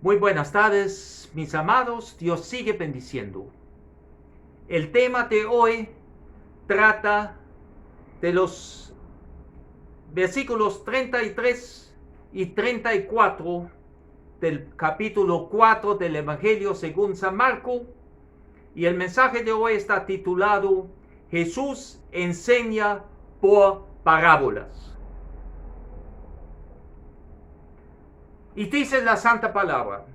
Muy buenas tardes, mis amados. Dios sigue bendiciendo. El tema de hoy trata de los versículos 33 y 34 del capítulo 4 del Evangelio según San Marcos. Y el mensaje de hoy está titulado Jesús enseña por parábolas. Y dice la Santa Palabra: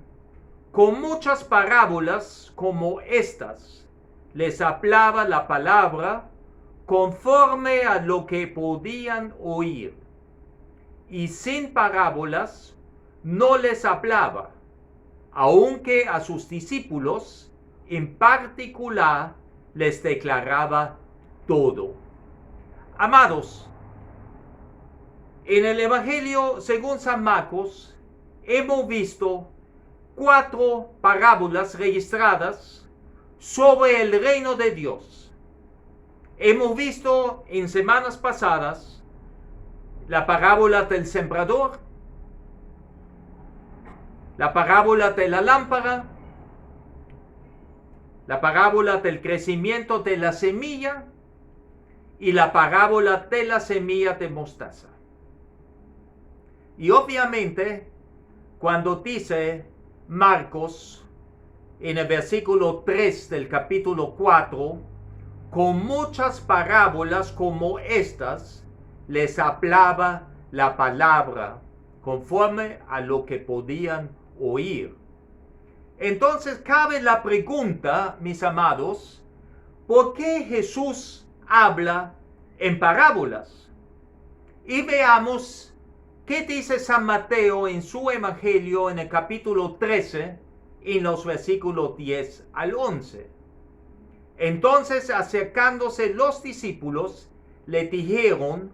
con muchas parábolas como estas les hablaba la palabra conforme a lo que podían oír. Y sin parábolas no les hablaba, aunque a sus discípulos en particular les declaraba todo. Amados, en el Evangelio según San Marcos hemos visto 4 parábolas registradas sobre el reino de Dios. Hemos visto en semanas pasadas la parábola del sembrador, la parábola de la lámpara, la parábola del crecimiento de la semilla y la parábola de la semilla de mostaza. Y obviamente, cuando dice Marcos en el versículo 3 del capítulo 4, con muchas parábolas como estas les hablaba la palabra conforme a lo que podían oír. Entonces cabe la pregunta, mis amados, ¿por qué Jesús habla en parábolas? Y veamos ¿qué dice San Mateo en su Evangelio en el capítulo 13, en los versículos 10 al 11? Entonces, acercándose los discípulos, le dijeron: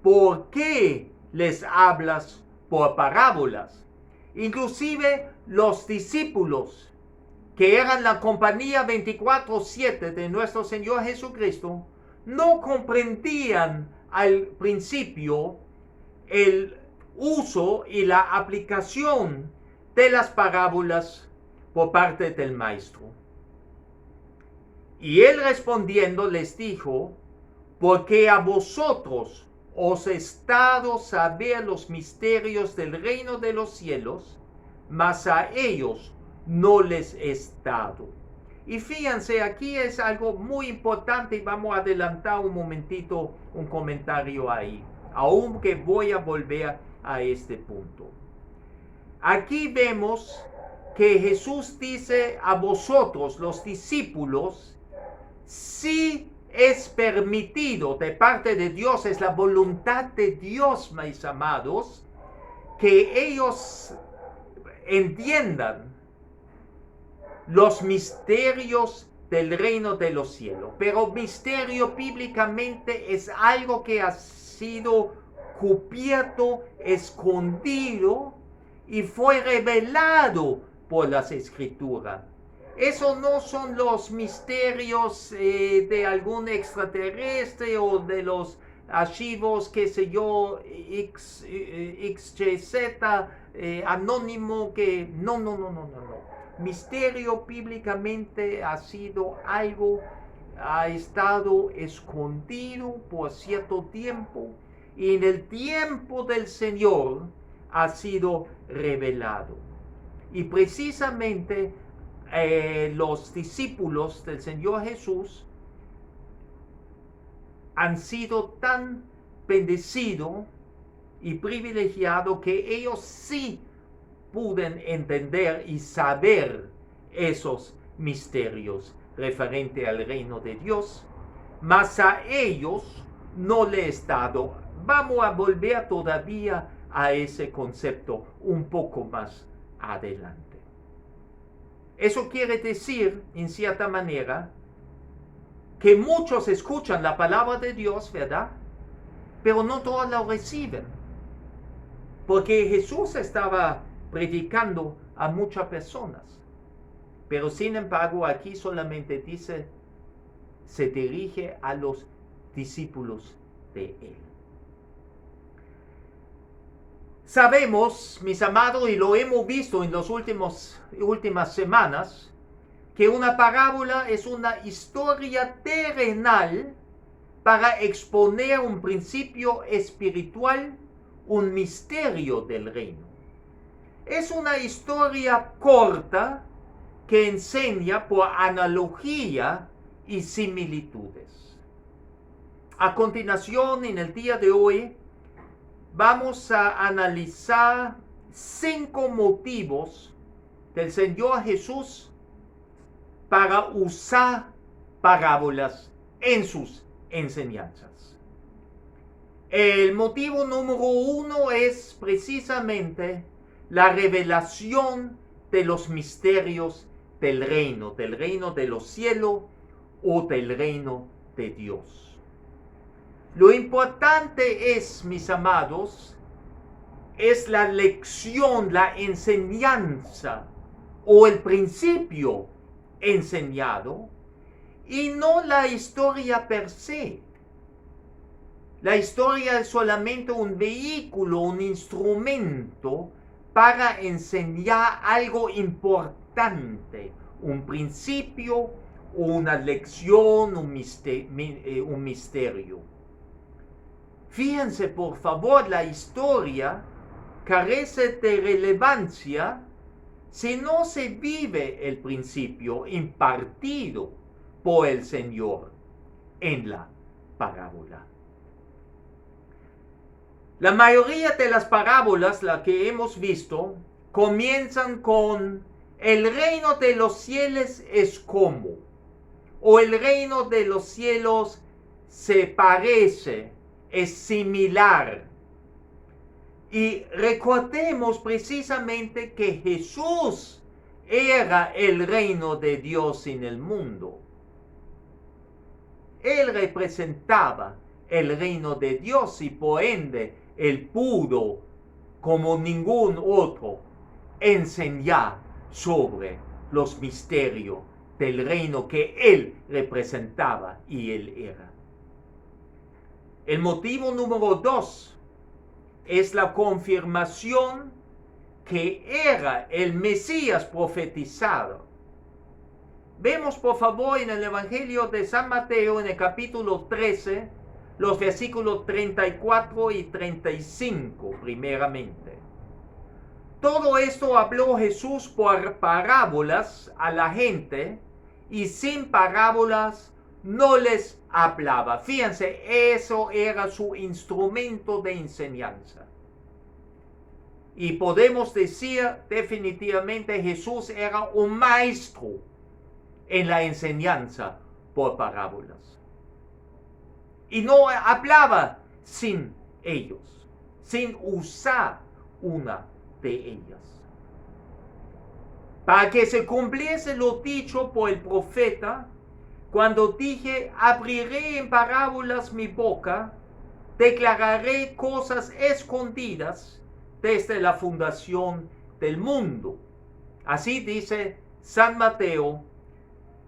¿por qué les hablas por parábolas? Inclusive los discípulos, que eran la compañía 24/7 de nuestro Señor Jesucristo, no comprendían al principio el uso y la aplicación de las parábolas por parte del maestro. Y él respondiendo les dijo: porque a vosotros os es dado saber los misterios del reino de los cielos, mas a ellos no les es dado. Y fíjense, aquí es algo muy importante y vamos a adelantar un momentito un comentario ahí, aunque voy a volver a este punto. Aquí vemos que Jesús dice a vosotros, los discípulos, si es permitido de parte de Dios, es la voluntad de Dios, mis amados, que ellos entiendan los misterios del reino de los cielos. Pero misterio bíblicamente es algo que ha sido cubierto, escondido y fue revelado por las Escrituras. Eso no son los misterios de algún extraterrestre o de los archivos, qué sé yo, XYZ, anónimo, que no. Misterio bíblicamente ha sido algo, ha estado escondido por cierto tiempo y en el tiempo del Señor ha sido revelado. Y precisamente los discípulos del Señor Jesús han sido tan bendecidos y privilegiados que ellos sí pueden entender y saber esos misterios referente al reino de Dios, mas a ellos no les es dado. Vamos a volver todavía a ese concepto un poco más adelante. Eso quiere decir, en cierta manera, que muchos escuchan la palabra de Dios, ¿verdad? Pero no todos la reciben. Porque Jesús estaba predicando a muchas personas. Pero sin embargo, aquí solamente dice, se dirige a los discípulos de él. Sabemos, mis amados, y lo hemos visto en las últimas semanas, que una parábola es una historia terrenal para exponer un principio espiritual, un misterio del reino. Es una historia corta que enseña por analogía y similitudes. A continuación, en el día de hoy, vamos a analizar 5 motivos del Señor Jesús para usar parábolas en sus enseñanzas. El motivo número 1 es precisamente la revelación de los misterios del reino de los cielos o del reino de Dios. Lo importante es, mis amados, es la lección, la enseñanza o el principio enseñado y no la historia per se. La historia es solamente un vehículo, un instrumento para enseñar algo importante, un principio, una lección, un misterio. Fíjense, por favor, la historia carece de relevancia si no se vive el principio impartido por el Señor en la parábola. La mayoría de las parábolas, las que hemos visto, comienzan con el reino de los cielos es como, o el reino de los cielos se parece, es similar. Y recordemos precisamente que Jesús era el reino de Dios en el mundo. Él representaba el reino de Dios y por ende él pudo, como ningún otro, enseñar sobre los misterios del reino que él representaba y él era. El motivo número 2 es la confirmación que era el Mesías profetizado. Vemos por favor en el Evangelio de San Mateo en el capítulo 13 los versículos 34 y 35 primeramente. Todo esto habló Jesús por parábolas a la gente y sin parábolas no les hablaba. Fíjense, eso era su instrumento de enseñanza. Y podemos decir definitivamente Jesús era un maestro en la enseñanza por parábolas. Y no hablaba sin ellos, sin usar una de ellas. Para que se cumpliese lo dicho por el profeta, cuando dije, abriré en parábolas mi boca, declararé cosas escondidas desde la fundación del mundo. Así dice San Mateo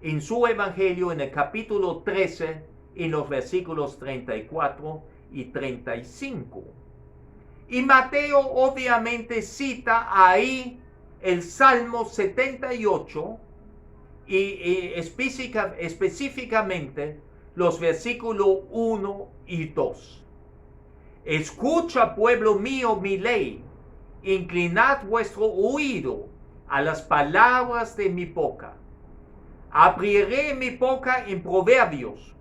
en su Evangelio en el capítulo 13, en los versículos 34 y 35. Y Mateo obviamente cita ahí el Salmo 78 y específicamente los versículos 1 y 2. Escucha, pueblo mío, mi ley, inclinad vuestro oído a las palabras de mi boca. Abriré mi boca en proverbios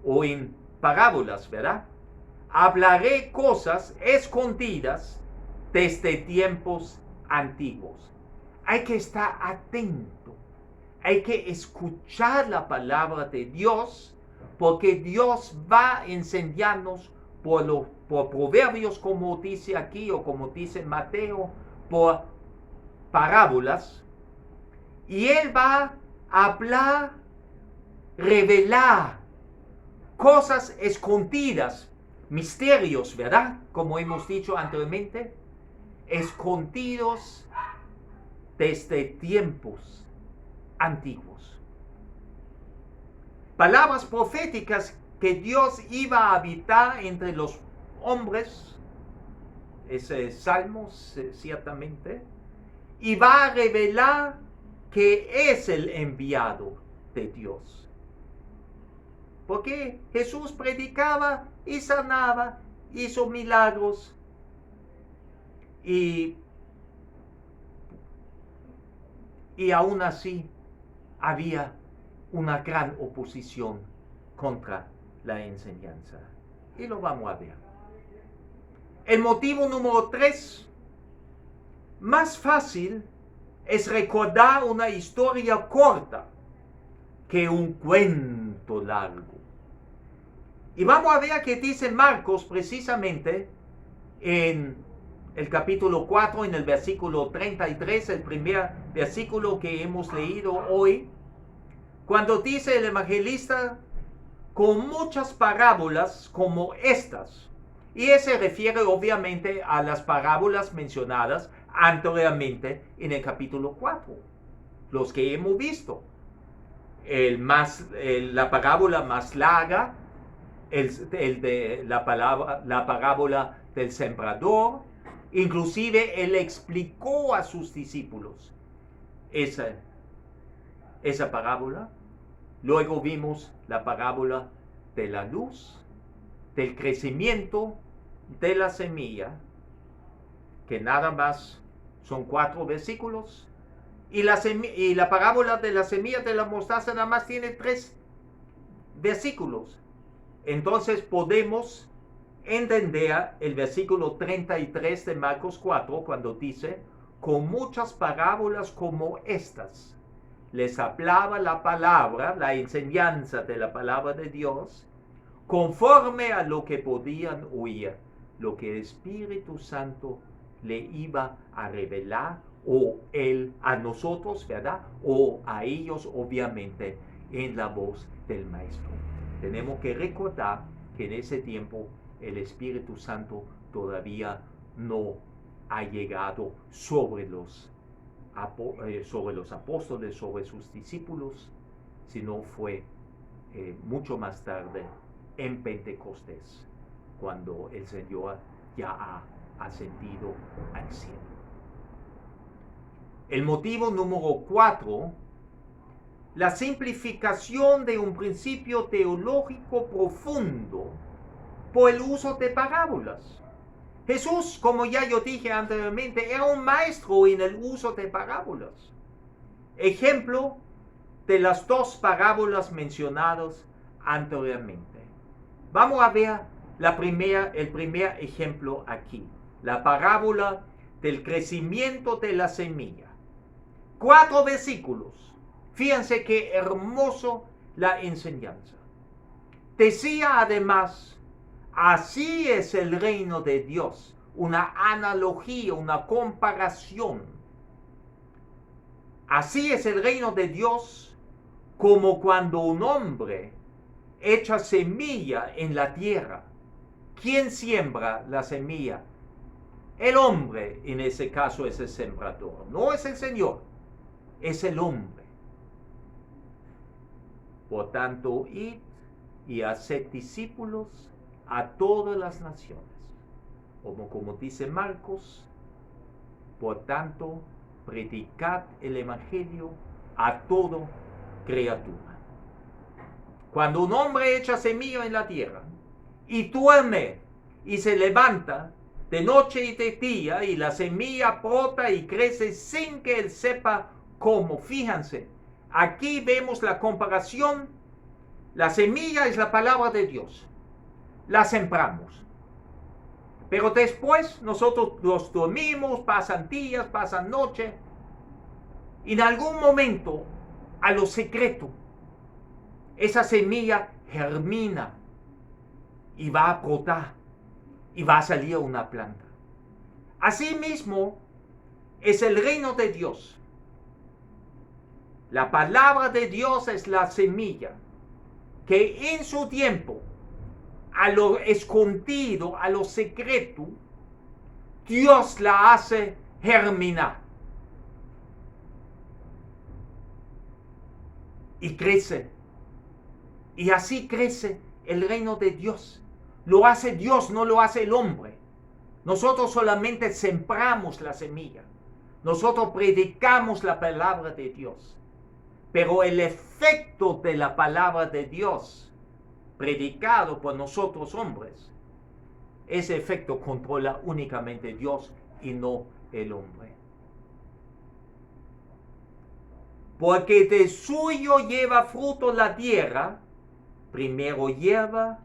o en parábolas, ¿verdad? Hablaré cosas escondidas desde tiempos antiguos. Hay que estar atento. Hay que escuchar la palabra de Dios, porque Dios va a enseñarnos por proverbios, como dice aquí, o como dice Mateo, por parábolas. Y Él va a hablar, revelar cosas escondidas, misterios, ¿verdad? Como hemos dicho anteriormente, escondidos desde tiempos antiguos. Palabras proféticas que Dios iba a habitar entre los hombres ese Salmos, ciertamente, y va a revelar que es el enviado de Dios. Porque Jesús predicaba y sanaba, hizo milagros, y aún así había una gran oposición contra la enseñanza. Y lo vamos a ver. El motivo número 3, más fácil es recordar una historia corta que un cuento largo. Y vamos a ver qué dice Marcos precisamente en el capítulo 4, en el versículo 33, el primer versículo que hemos leído hoy, cuando dice el evangelista, con muchas parábolas como estas. Y se refiere obviamente a las parábolas mencionadas anteriormente en el capítulo 4, los que hemos visto. La parábola más larga, la parábola del sembrador. Inclusive él explicó a sus discípulos esa parábola. Luego vimos la parábola de la luz, del crecimiento de la semilla, que nada más son 4 versículos. Y la parábola de la semilla de la mostaza nada más tiene 3 versículos. Entonces podemos entender el versículo 33 de Marcos 4 cuando dice, con muchas parábolas como estas, les hablaba la palabra, la enseñanza de la palabra de Dios, conforme a lo que podían oír, lo que el Espíritu Santo le iba a revelar, o él a nosotros, ¿verdad? O a ellos, obviamente, en la voz del Maestro. Tenemos que recordar que en ese tiempo el Espíritu Santo todavía no ha llegado sobre los apóstoles, sobre sus discípulos, sino fue mucho más tarde en Pentecostés, cuando el Señor ya ha ascendido al cielo. El motivo número 4, la simplificación de un principio teológico profundo por el uso de parábolas. Jesús, como ya yo dije anteriormente, era un maestro en el uso de parábolas. Ejemplo de las 2 parábolas mencionadas anteriormente. Vamos a ver el primer ejemplo aquí. La parábola del crecimiento de la semilla. 4 versículos. Fíjense qué hermoso la enseñanza. Decía además, así es el reino de Dios. Una analogía, una comparación. Así es el reino de Dios como cuando un hombre echa semilla en la tierra. ¿Quién siembra la semilla? El hombre, en ese caso, es el sembrador. No es el Señor, es el hombre. Por tanto, id y haced discípulos a todas las naciones. Como dice Marcos, por tanto, predicad el evangelio a toda criatura. Cuando un hombre echa semilla en la tierra y duerme y se levanta de noche y de día, y la semilla brota y crece sin que él sepa cómo. Fíjense, aquí vemos la comparación. La semilla es la palabra de Dios. La sembramos. Pero después nosotros los dormimos, pasan días, pasan noches. Y en algún momento, a lo secreto, esa semilla germina y va a brotar y va a salir una planta. Asimismo, es el reino de Dios. La palabra de Dios es la semilla que en su tiempo, a lo escondido, a lo secreto, Dios la hace germinar. Y crece. Y así crece el reino de Dios. Lo hace Dios, no lo hace el hombre. Nosotros solamente sembramos la semilla. Nosotros predicamos la palabra de Dios. Pero el efecto de la palabra de Dios, predicado por nosotros hombres, ese efecto controla únicamente Dios y no el hombre. Porque de suyo lleva fruto la tierra, primero hierba,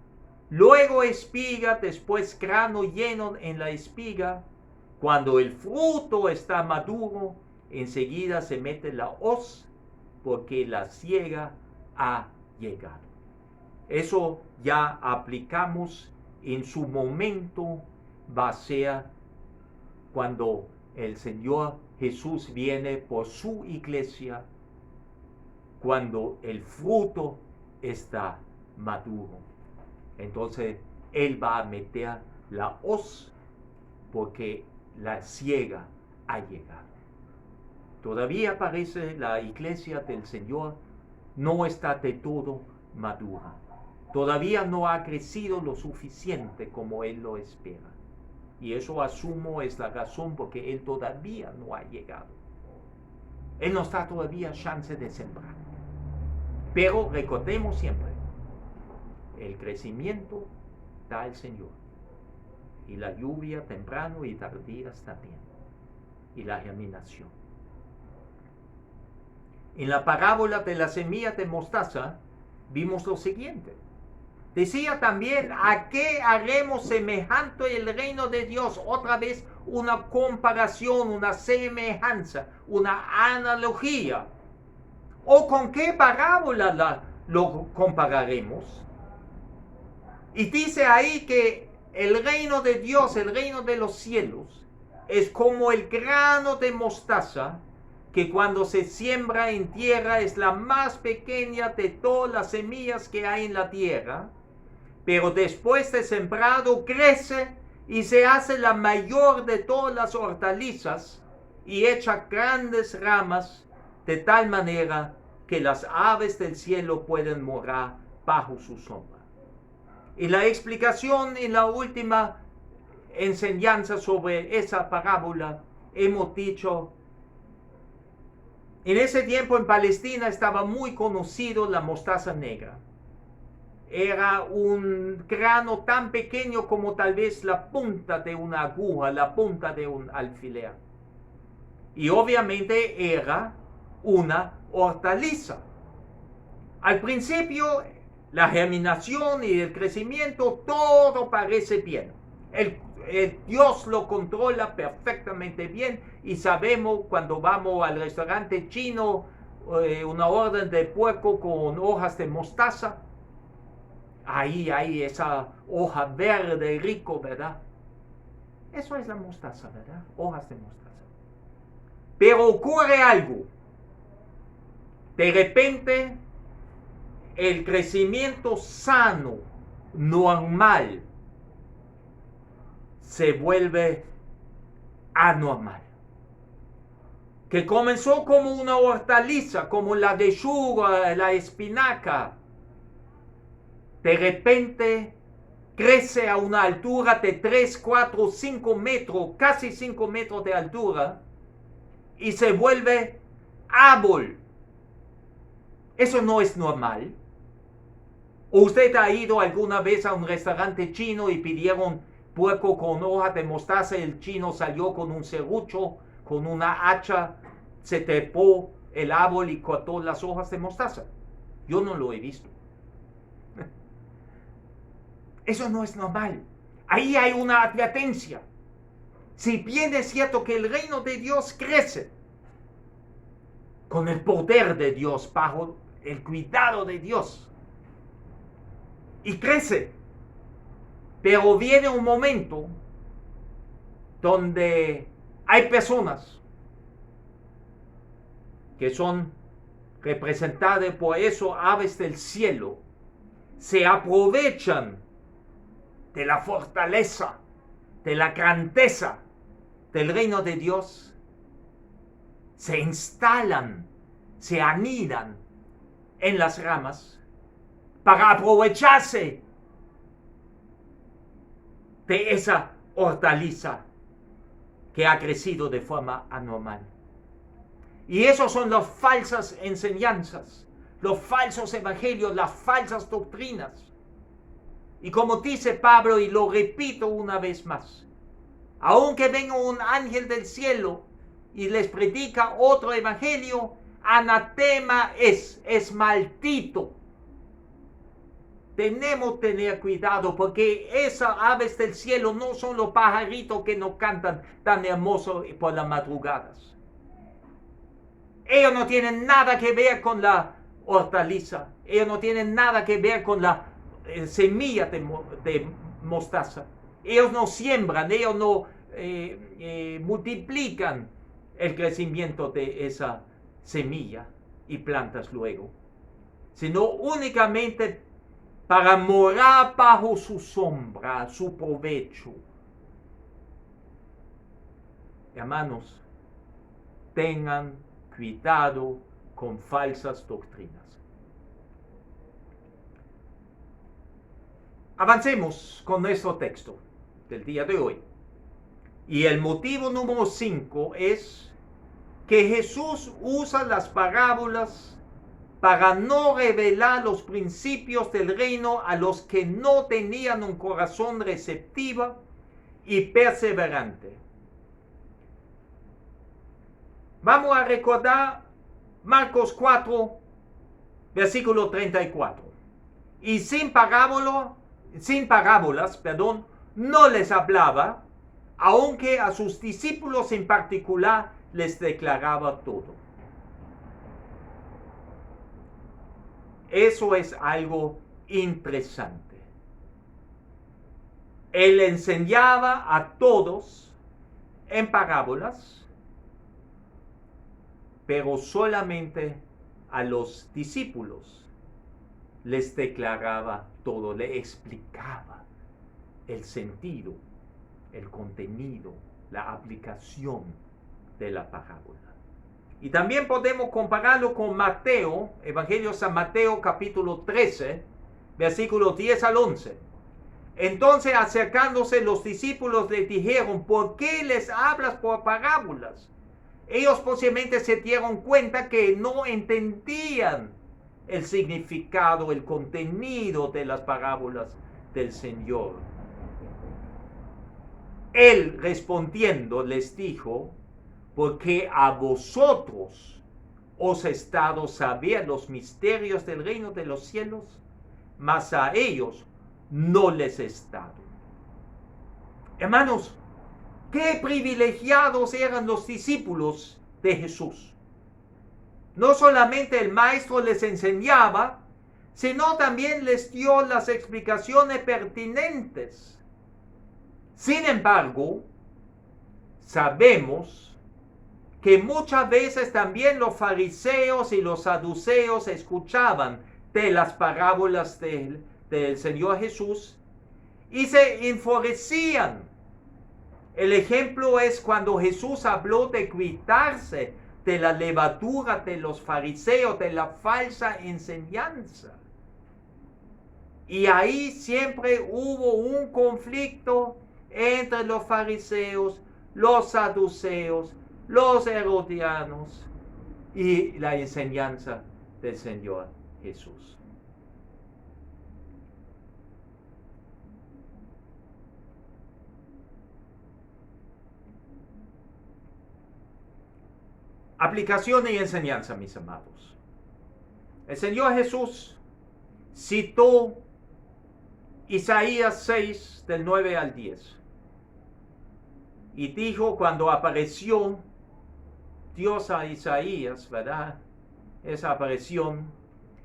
luego espiga, después grano lleno en la espiga. Cuando el fruto está maduro, enseguida se mete la hoz, porque la siega ha llegado. Eso ya aplicamos en su momento, va a ser cuando el Señor Jesús viene por su iglesia, cuando el fruto está maduro. Entonces Él va a meter la hoz porque la siega ha llegado. Todavía parece la iglesia del Señor no está de todo madura. Todavía no ha crecido lo suficiente como Él lo espera. Y eso asumo es la razón porque Él todavía no ha llegado. Él nos da todavía chance de sembrar. Pero recordemos siempre, el crecimiento da el Señor. Y la lluvia temprano y tardías también. Y la germinación. En la parábola de la semilla de mostaza vimos lo siguiente. Decía también, ¿a qué haremos semejante el reino de Dios? Otra vez una comparación, una semejanza, una analogía. ¿O con qué parábola lo compararemos? Y dice ahí que el reino de Dios, el reino de los cielos, es como el grano de mostaza, que cuando se siembra en tierra es la más pequeña de todas las semillas que hay en la tierra, pero después de sembrado crece y se hace la mayor de todas las hortalizas y echa grandes ramas de tal manera que las aves del cielo pueden morar bajo su sombra. Y la explicación en la última enseñanza sobre esa parábola hemos dicho, en ese tiempo en Palestina estaba muy conocido la mostaza negra. Era un grano tan pequeño como tal vez la punta de una aguja, la punta de un alfiler. Y obviamente era una hortaliza. Al principio, la germinación y el crecimiento, todo parece bien. Dios lo controla perfectamente bien y sabemos cuando vamos al restaurante chino, una orden de puerco con hojas de mostaza, ahí hay esa hoja verde rico, ¿verdad? Eso es la mostaza, ¿verdad? Hojas de mostaza. Pero ocurre algo. De repente, el crecimiento sano, normal, se vuelve anormal. Que comenzó como una hortaliza, como la lechuga, la espinaca, de repente crece a una altura de 3, 4, 5 metros, casi 5 metros de altura, y se vuelve árbol. Eso no es normal. ¿Usted ha ido alguna vez a un restaurante chino y pidieron puerco con hoja de mostaza? El chino salió con un serrucho, con una hacha, se trepó el árbol y cortó las hojas de mostaza. Yo no lo he visto. Eso no es normal. Ahí hay una advertencia. Si bien es cierto que el reino de Dios crece con el poder de Dios, bajo el cuidado de Dios, y crece, pero viene un momento donde hay personas que son representadas por eso aves del cielo, se aprovechan de la fortaleza, de la grandeza del reino de Dios, se instalan, se anidan en las ramas para aprovecharse de esa hortaliza que ha crecido de forma anormal. Y esos son las falsas enseñanzas, los falsos evangelios, las falsas doctrinas. Y como dice Pablo, y lo repito una vez más, aunque venga un ángel del cielo y les predica otro evangelio, anatema es maldito. Tenemos que tener cuidado porque esas aves del cielo no son los pajaritos que nos cantan tan hermosos por las madrugadas. Ellos no tienen nada que ver con la hortaliza. Ellos no tienen nada que ver con la semilla de mostaza. Ellos no siembran, ellos no multiplican el crecimiento de esa semilla y plantas luego, sino únicamente para morar bajo su sombra, su provecho. Hermanos, tengan cuidado con falsas doctrinas. Avancemos con nuestro texto del día de hoy. Y el motivo número 5 es que Jesús usa las parábolas para no revelar los principios del reino a los que no tenían un corazón receptivo y perseverante. Vamos a recordar Marcos 4, versículo 34. Y sin parábolas, no les hablaba, aunque a sus discípulos en particular les declaraba todo. Eso es algo interesante. Él enseñaba a todos en parábolas, pero solamente a los discípulos les declaraba todo, le explicaba el sentido, el contenido, la aplicación de la parábola. Y también podemos compararlo con Mateo, Evangelio de San Mateo capítulo 13, versículos 10 al 11. Entonces acercándose los discípulos le dijeron, ¿por qué les hablas por parábolas? Ellos posiblemente se dieron cuenta que no entendían el significado, el contenido de las parábolas del Señor. Él respondiendo les dijo, porque a vosotros os he dado saber los misterios del reino de los cielos, mas a ellos no les he dado. Hermanos, qué privilegiados eran los discípulos de Jesús. No solamente el maestro les enseñaba, sino también les dio las explicaciones pertinentes. Sin embargo, sabemos que muchas veces también los fariseos y los saduceos escuchaban de las parábolas del Señor Jesús y se enfurecían. El ejemplo es cuando Jesús habló de cuidarse de la levadura de los fariseos, de la falsa enseñanza. Y ahí siempre hubo un conflicto entre los fariseos, los saduceos, los herodianos y la enseñanza del Señor Jesús. Aplicación y enseñanza, mis amados. El Señor Jesús citó Isaías 6, del 9 al 10. Y dijo cuando apareció Dios a Isaías, ¿verdad? Esa aparición.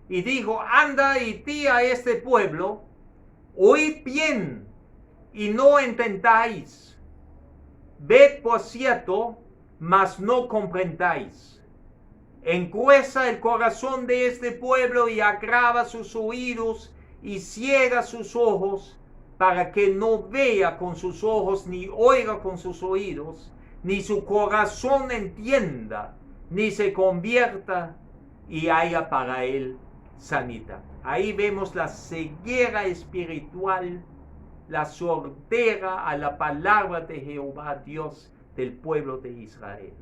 Y dijo, anda y di a este pueblo, oíd bien y no entendáis. Ved por cierto, mas no comprendáis. Encueza el corazón de este pueblo y agrava sus oídos y ciega sus ojos, para que no vea con sus ojos, ni oiga con sus oídos, ni su corazón entienda, ni se convierta y haya para él sanidad. Ahí vemos la ceguera espiritual la sordera a la palabra de Jehová, Dios del pueblo de Israel.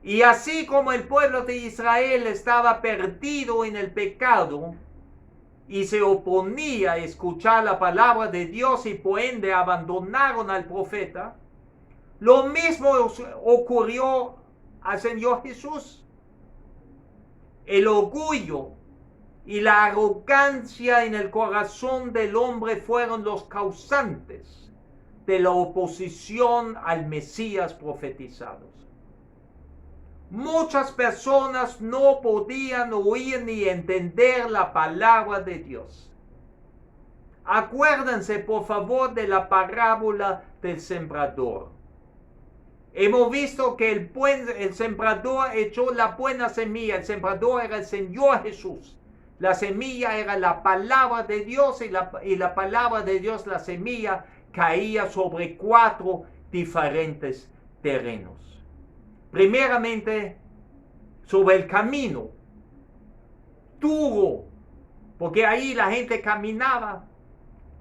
Y así como el pueblo de Israel estaba perdido en el pecado y se oponía a escuchar la palabra de Dios y por ende abandonaron al profeta, lo mismo ocurrió al Señor Jesús. El orgullo y la arrogancia en el corazón del hombre fueron los causantes de la oposición al Mesías profetizado. Muchas personas no podían oír ni entender la palabra de Dios. Acuérdense, por favor, de la parábola del sembrador. Hemos visto que el sembrador echó la buena semilla. El sembrador era el Señor Jesús. La semilla era la palabra de Dios y la palabra de Dios, la semilla, caía sobre 4 diferentes terrenos. Primeramente, sobre el camino, duro, porque ahí la gente caminaba.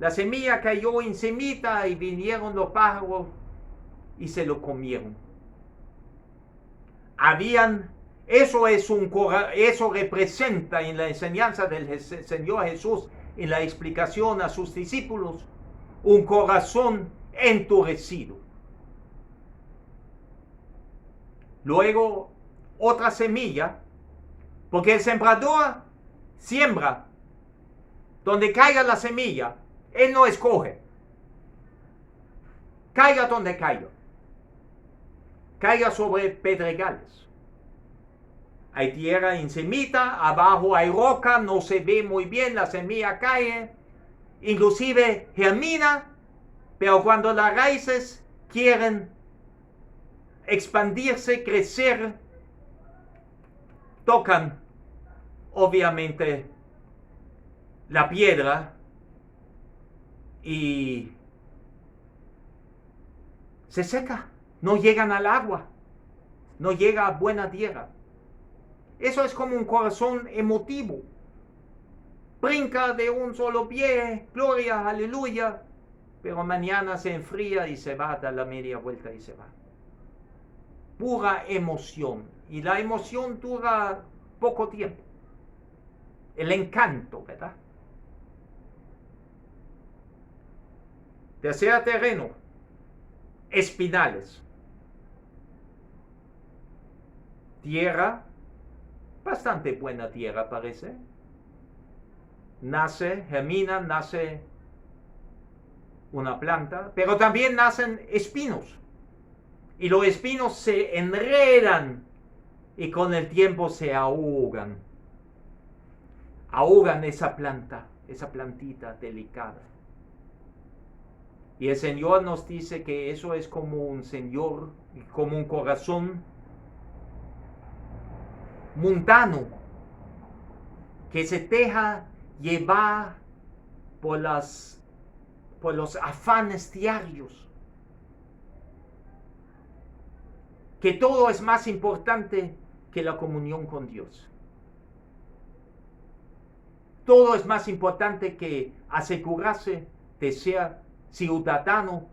La semilla cayó encimita y vinieron los pájaros y se lo comieron. Eso representa en la enseñanza del Señor Jesús, en la explicación a sus discípulos, un corazón endurecido. Luego, otra semilla, porque el sembrador siembra donde caiga la semilla. Él no escoge. Caiga donde caiga. Caiga sobre pedregales. Hay tierra encimita, abajo hay roca, no se ve muy bien, la semilla cae. Inclusive germina, pero cuando las raíces quieren expandirse, crecer, tocan obviamente la piedra y se seca, no llegan al agua, no llega a buena tierra. Eso es como un corazón emotivo, brinca de un solo pie, gloria, aleluya, pero mañana se enfría y se va, da la media vuelta y se va. Pura emoción, y la emoción dura poco tiempo. El encanto, ¿verdad? Tercer terreno, espinales. Tierra, bastante buena tierra parece. Germina, nace una planta, pero también nacen espinos. Y los espinos se enredan y con el tiempo se ahogan. Ahogan esa planta, esa plantita delicada. Y el Señor nos dice que eso es como un corazón mundano que se deja llevar por los afanes diarios. Que todo es más importante que la comunión con Dios. Todo es más importante que asegurarse de ser ciudadano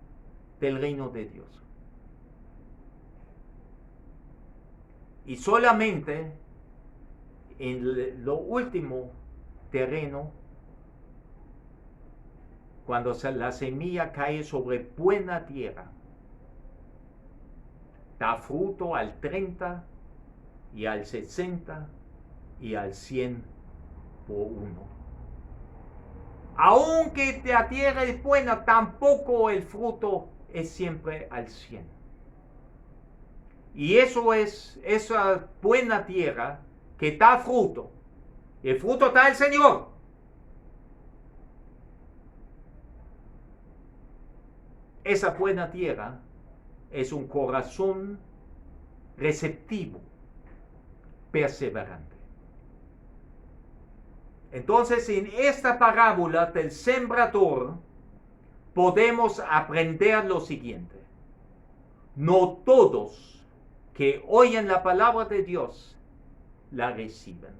del reino de Dios. Y solamente en lo último terreno, cuando la semilla cae sobre buena tierra, da fruto al 30 y al 60 y al 100 por uno. Aunque la tierra es buena, tampoco el fruto es siempre al 100. Y eso es esa buena tierra que da fruto. El fruto da el Señor. Esa buena tierra es un corazón receptivo, perseverante. Entonces, en esta parábola del sembrador, podemos aprender lo siguiente. No todos que oyen la palabra de Dios la reciben.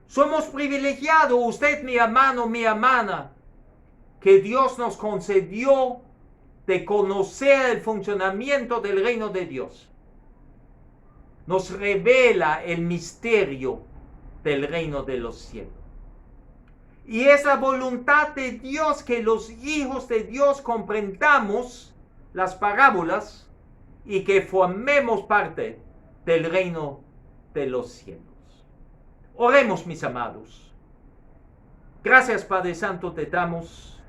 Somos privilegiados, usted, mi hermano, mi hermana, que Dios nos concedió de conocer el funcionamiento del reino de Dios. Nos revela el misterio del reino de los cielos. Y es la voluntad de Dios que los hijos de Dios comprendamos las parábolas y que formemos parte del reino de los cielos. Oremos, mis amados. Gracias, Padre Santo, te damos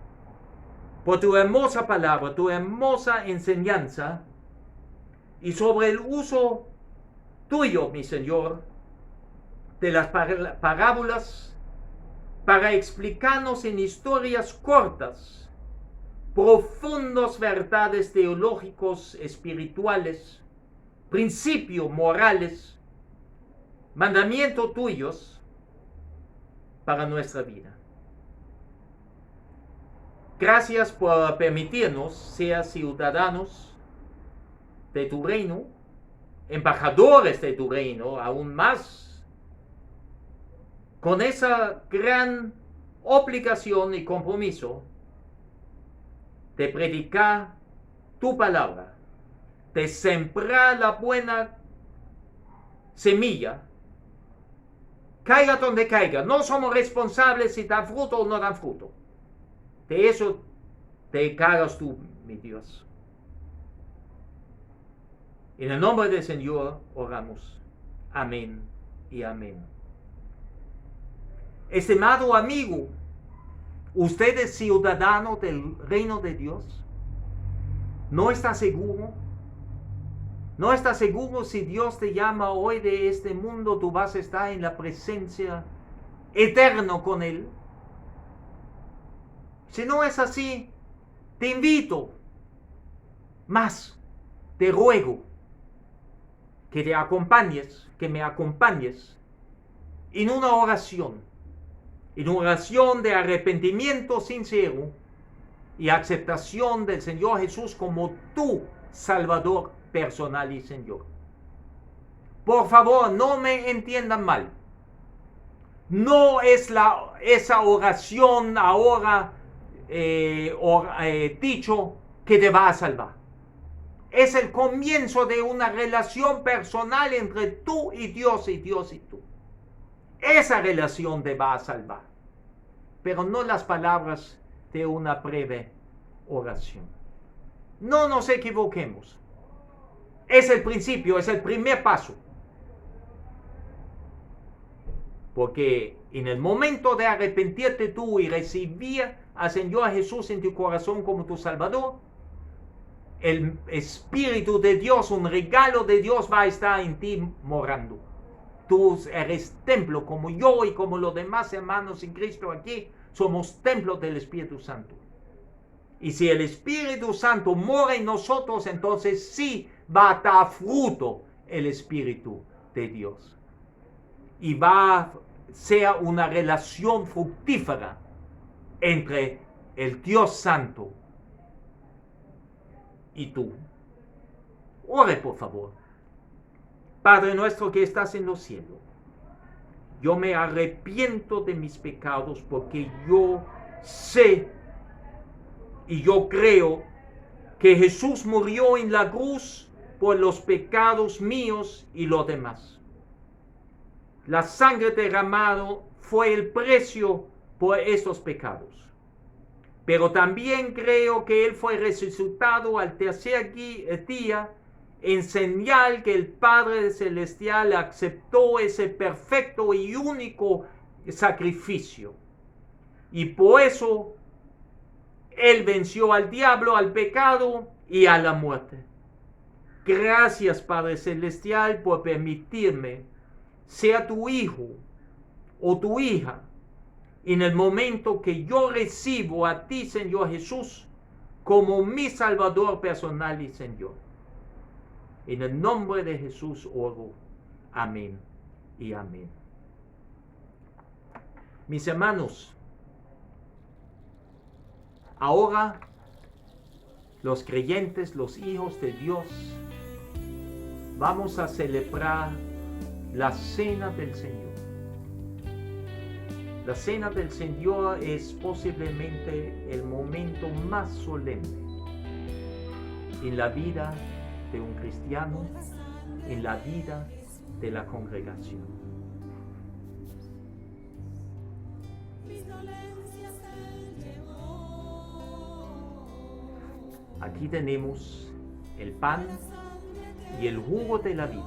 por tu hermosa palabra, tu hermosa enseñanza y sobre el uso tuyo, mi Señor, de las parábolas para explicarnos en historias cortas profundas verdades teológicos, espirituales, principios morales, mandamientos tuyos para nuestra vida. Gracias por permitirnos ser ciudadanos de tu reino, embajadores de tu reino, aún más, con esa gran obligación y compromiso de predicar tu palabra, de sembrar la buena semilla, caiga donde caiga. No somos responsables si dan fruto o no dan fruto. De eso te encargas tú, mi Dios. En el nombre del Señor oramos. Amén y amén. Estimado amigo, ¿usted es ciudadano del reino de Dios? ¿No está seguro? ¿No está seguro si Dios te llama hoy de este mundo, tú vas a estar en la presencia eterna con Él? Si no es así, te invito, más te ruego que te acompañes, que me acompañes en una oración de arrepentimiento sincero y aceptación del Señor Jesús como tu Salvador personal y Señor. Por favor, no me entiendan mal. No es esa oración ahora dicho que te va a salvar. Es el comienzo de una relación personal entre tú y Dios y Dios y tú. Esa relación te va a salvar, pero no las palabras de una breve oración. No nos equivoquemos. Es el principio, es el primer paso. Porque en el momento de arrepentirte tú y recibir al Señor Jesús en tu corazón como tu Salvador, el Espíritu de Dios, un regalo de Dios va a estar en ti morando. Tú eres templo como yo y como los demás hermanos en Cristo aquí, somos templos del Espíritu Santo. Y si el Espíritu Santo mora en nosotros, entonces sí va a dar fruto el Espíritu de Dios. Y va a ser una relación fructífera entre el Dios Santo y tú. Ore, por favor. Padre nuestro que estás en los cielos, yo me arrepiento de mis pecados porque yo sé y yo creo que Jesús murió en la cruz por los pecados míos y los demás. La sangre derramada fue el precio por estos pecados. Pero también creo que Él fue resucitado al tercer día en señal que el Padre Celestial aceptó ese perfecto y único sacrificio. Y por eso Él venció al diablo, al pecado y a la muerte. Gracias, Padre Celestial, por permitirme ser tu hijo o tu hija en el momento que yo recibo a ti, Señor Jesús, como mi Salvador personal y Señor. En el nombre de Jesús oro. Amén y amén. Mis hermanos, ahora los creyentes, los hijos de Dios, vamos a celebrar la cena del Señor. La cena del Señor es posiblemente el momento más solemne en la vida de un cristiano, en la vida de la congregación. Aquí tenemos el pan y el jugo de la vid,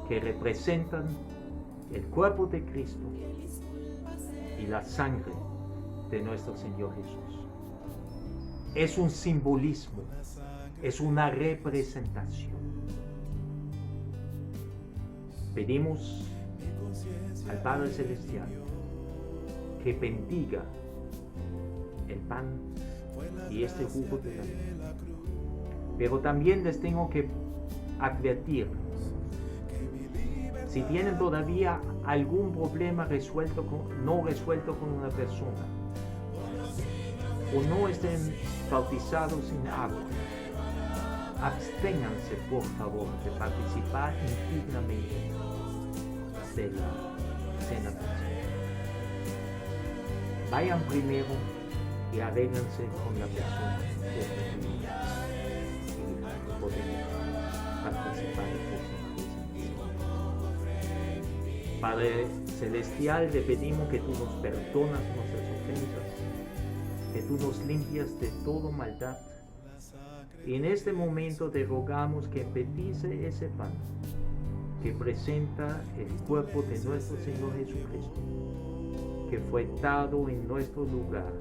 que representan el cuerpo de Cristo y la sangre de nuestro Señor Jesús. Es un simbolismo, es una representación. Pedimos al Padre Celestial que bendiga el pan y este jugo de la vida. Pero también les tengo que advertir, si tienen todavía algún problema no resuelto con una persona, o no estén bautizados en agua, absténganse por favor de participar indignamente de la cena del Señor. Vayan primero y arréglense con la persona y podemos participar en la cena. Padre Celestial, te pedimos que tú nos perdonas nuestras ofensas, que tú nos limpias de toda maldad. Y en este momento te rogamos que bendice ese pan que presenta el cuerpo de nuestro Señor Jesucristo, que fue dado en nuestro lugar,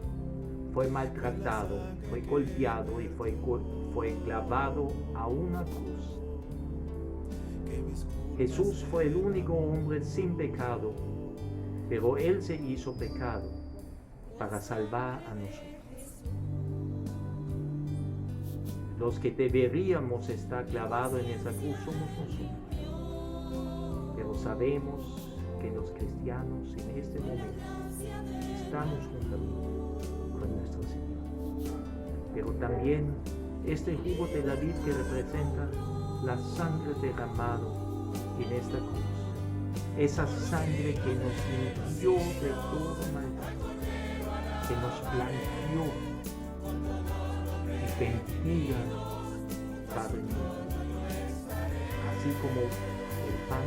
fue maltratado, fue golpeado y fue clavado a una cruz. Jesús fue el único hombre sin pecado, pero Él se hizo pecado para salvar a nosotros. Los que deberíamos estar clavados en esa cruz somos nosotros, pero sabemos que los cristianos en este momento estamos juntos con nuestro Señor. Pero también este jugo de la vid que representa la sangre derramada en esta cruz, esa sangre que nos limpió de toda maldad, que nos blanqueó, y bendiga, Padre mío, así como el pan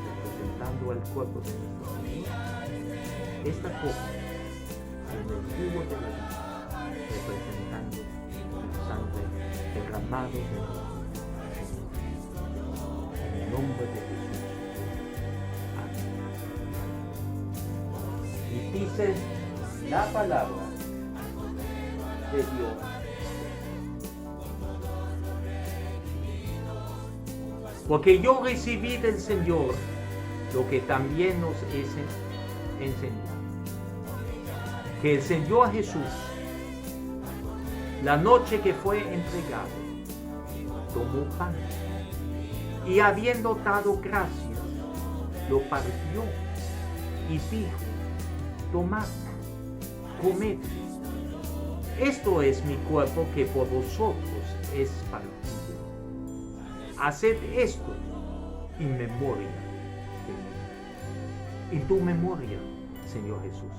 representando al cuerpo de nuestro Señor, esta copa en el jugo de la vida representando la sangre derramada de nuestro Señor. En el nombre de Jesús. Amén. Y dice la palabra de Dios. Porque yo recibí del Señor lo que también nos es enseñado. Que el Señor Jesús, la noche que fue entregado, tomó pan y habiendo dado gracias, lo partió y dijo: tomad, comed, esto es mi cuerpo que por vosotros es partido. Haced esto en memoria de mí. En tu memoria, Señor Jesús.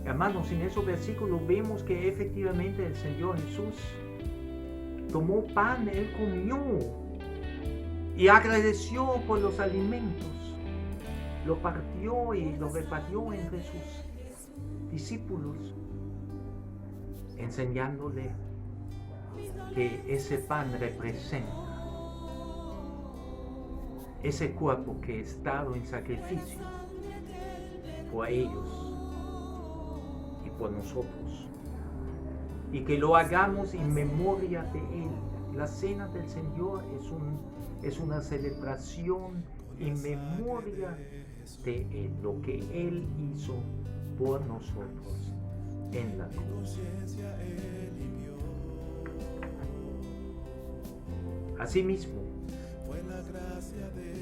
Hermanos, en esos versículos vemos que efectivamente el Señor Jesús tomó pan, Él comió y agradeció por los alimentos, lo partió y lo repartió entre sus discípulos, enseñándole que ese pan representa ese cuerpo que es dado en sacrificio por ellos por nosotros, y que lo hagamos en memoria de Él. La cena del Señor es una celebración en memoria de Él, lo que Él hizo por nosotros en la cruz. Asimismo,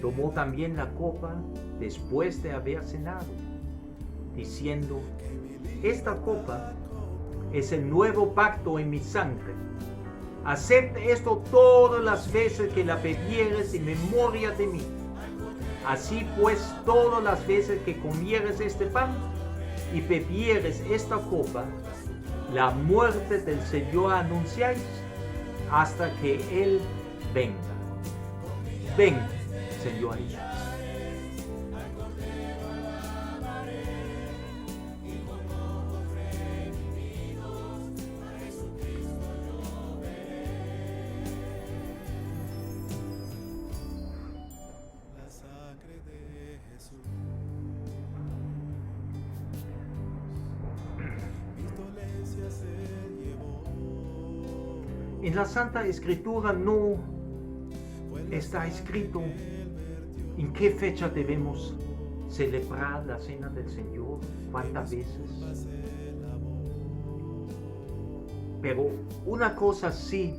Tomó también la copa después de haber cenado, diciendo: esta copa es el nuevo pacto en mi sangre. Haced esto todas las veces que la bebieres en memoria de mí. Así pues, todas las veces que comieres este pan y bebieres esta copa, la muerte del Señor anunciáis hasta que Él venga. Ven, Señor Jesús. En la Santa Escritura no está escrito en qué fecha debemos celebrar la Cena del Señor, cuántas veces. Pero una cosa sí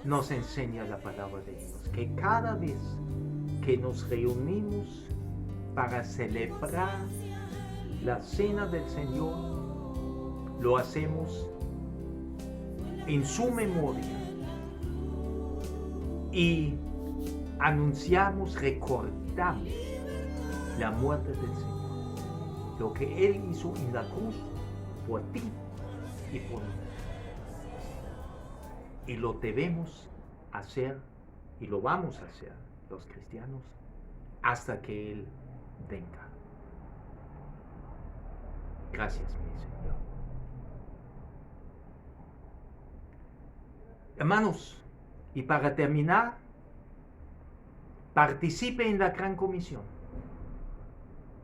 nos enseña la palabra de Dios, que cada vez que nos reunimos para celebrar la Cena del Señor, lo hacemos en su memoria y anunciamos, recordamos la muerte del Señor, lo que Él hizo en la cruz por ti y por mí. Y lo debemos hacer y lo vamos a hacer los cristianos hasta que Él venga. Gracias, mi Señor. Hermanos, y para terminar, participe en la Gran Comisión.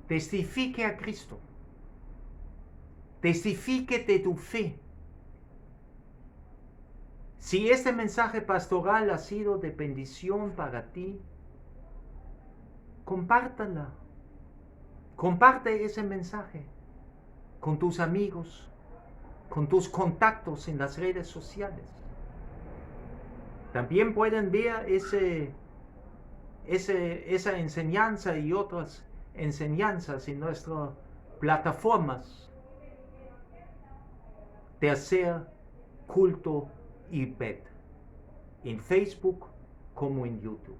Testifique a Cristo. Testifique de tu fe. Si este mensaje pastoral ha sido de bendición para ti, compártala. Comparte ese mensaje con tus amigos, con tus contactos en las redes sociales. También pueden ver esa enseñanza y otras enseñanzas en nuestras plataformas de hacer culto y bet, en Facebook como en YouTube.